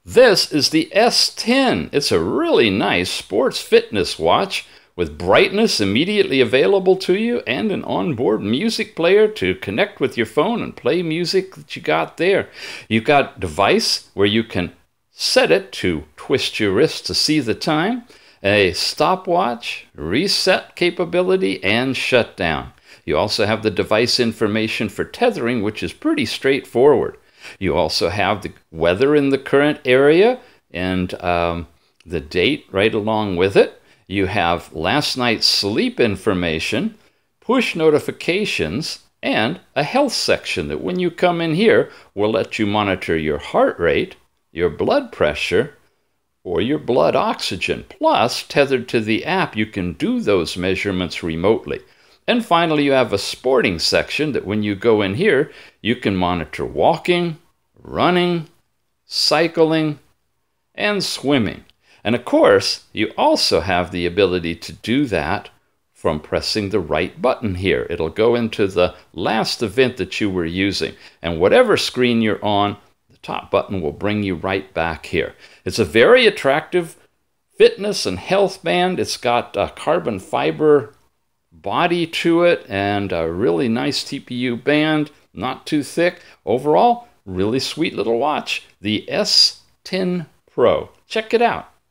This is the S10. It's a really nice sports fitness watch with brightness immediately available to you and an onboard music player to connect with your phone and play music that you got there. You've got a device where you can set it to twist your wrist to see the time, a stopwatch, reset capability, and shutdown. You also have the device information for tethering, which is pretty straightforward. You also have the weather in the current area and the date right along with it. You have last night's sleep information, push notifications, and a health section that when you come in here will let you monitor your heart rate, your blood pressure, or your blood oxygen. Plus, tethered to the app, you can do those measurements remotely. And finally, you have a sporting section that when you go in here, you can monitor walking, running, cycling, and swimming. And of course, you also have the ability to do that from pressing the right button here. It'll go into the last event that you were using. And whatever screen you're on, the top button will bring you right back here. It's a very attractive fitness and health band. It's got a carbon fiber body to it and a really nice TPU band, not too thick. Overall, really sweet little watch, the S10 Pro. Check it out.